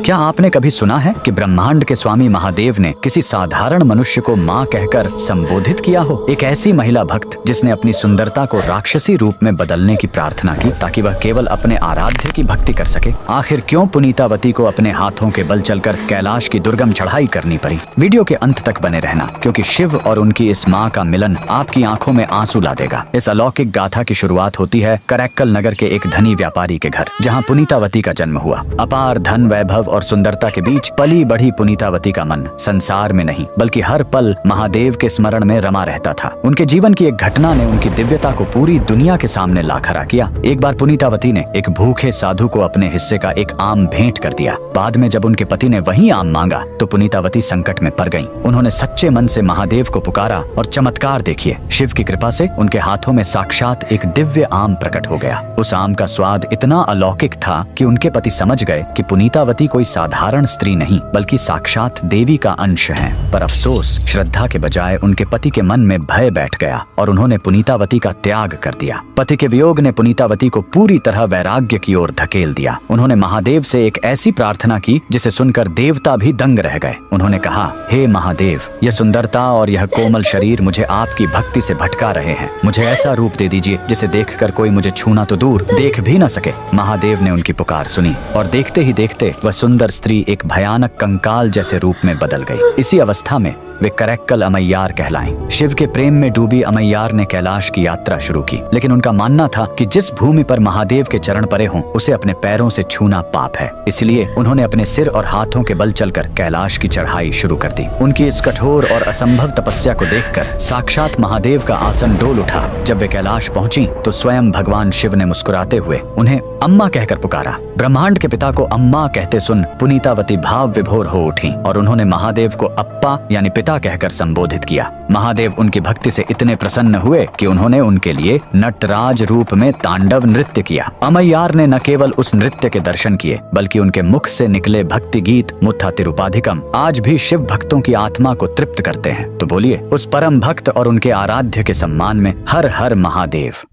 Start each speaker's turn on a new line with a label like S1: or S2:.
S1: क्या आपने कभी सुना है कि ब्रह्मांड के स्वामी महादेव ने किसी साधारण मनुष्य को माँ कहकर संबोधित किया हो? एक ऐसी महिला भक्त जिसने अपनी सुंदरता को राक्षसी रूप में बदलने की प्रार्थना की ताकि वह केवल अपने आराध्य की भक्ति कर सके। आखिर क्यों पुनीतावती को अपने हाथों के बल चलकर कैलाश की दुर्गम चढ़ाई करनी पड़ी? वीडियो के अंत तक बने रहना, क्योंकि शिव और उनकी इस माँ का मिलन आपकी आंखों में आंसू ला देगा। इस अलौकिक गाथा की शुरुआत होती है करैक्कल नगर के एक धनी व्यापारी के घर, जहाँ पुनीतावती का जन्म हुआ। अपार धन, वैभव और सुंदरता के बीच पली बढ़ी पुनीतावती का मन संसार में नहीं बल्कि हर पल महादेव के स्मरण में रमा रहता था। उनके जीवन की एक घटना ने उनकी दिव्यता को पूरी दुनिया के सामने ला खड़ा किया। एक बार पुनीतावती ने एक भूखे साधु को अपने हिस्से का एक आम भेंट कर दिया। बाद में जब उनके पति ने वही आम मांगा तो पुनीतावती संकट में पड़ गईं। उन्होंने सच्चे मन से महादेव को पुकारा और चमत्कार देखिए, शिव की कृपा से उनके हाथों में साक्षात एक दिव्य आम प्रकट हो गया। उस आम का स्वाद इतना अलौकिक था कि उनके पति समझ गए कि पुनीतावती कोई साधारण स्त्री नहीं बल्कि साक्षात देवी का अंश है। पर अफसोस, श्रद्धा के बजाय उनके पति के मन में भय बैठ गया और उन्होंने पुनीतावती का त्याग कर दिया। पति के वियोग ने पुनीतावती को पूरी तरह वैराग्य की ओर धकेल दिया। उन्होंने महादेव से एक ऐसी प्रार्थना की जिसे सुनकर देवता भी दंग रह गए। उन्होंने कहा, हे महादेव, यह सुंदरता और यह कोमल शरीर मुझे आपकी भक्ति से भटका रहे हैं। मुझे ऐसा रूप दे दीजिए जिसे देखकर कोई मुझे छूना तो दूर, देख भी न सके। महादेव ने उनकी पुकार सुनी और देखते ही देखते वह सुंदर स्त्री एक भयानक कंकाल जैसे रूप में बदल गई। इसी अवस्था में वे करैक्कल अमैयार कहलाएं। शिव के प्रेम में डूबी अमैयार ने कैलाश की यात्रा शुरू की, लेकिन उनका मानना था कि जिस भूमि पर महादेव के चरण पड़े हों उसे अपने पैरों से छूना पाप है। इसलिए उन्होंने अपने सिर और हाथों के बल चलकर कैलाश की चढ़ाई शुरू कर दी। उनकी इस कठोर और असंभव तपस्या को देखकर साक्षात महादेव का आसन डोल उठा। जब वे कैलाश पहुंची तो स्वयं भगवान शिव ने मुस्कुराते हुए उन्हें अम्मा कहकर पुकारा। ब्रह्मांड के पिता को अम्मा कहते सुन पुनीतावती भाव विभोर हो उठी और उन्होंने महादेव को अप्पा यानी पिता कहकर संबोधित किया। महादेव उनकी भक्ति से इतने प्रसन्न हुए कि उन्होंने उनके लिए नटराज रूप में तांडव नृत्य किया। अमैयार ने न केवल उस नृत्य के दर्शन किए बल्कि उनके मुख से निकले भक्ति गीत मुत्था तिरुपाधिकम आज भी शिव भक्तों की आत्मा को तृप्त करते हैं। तो बोलिए, उस परम भक्त और उनके आराध्य के सम्मान में हर हर महादेव।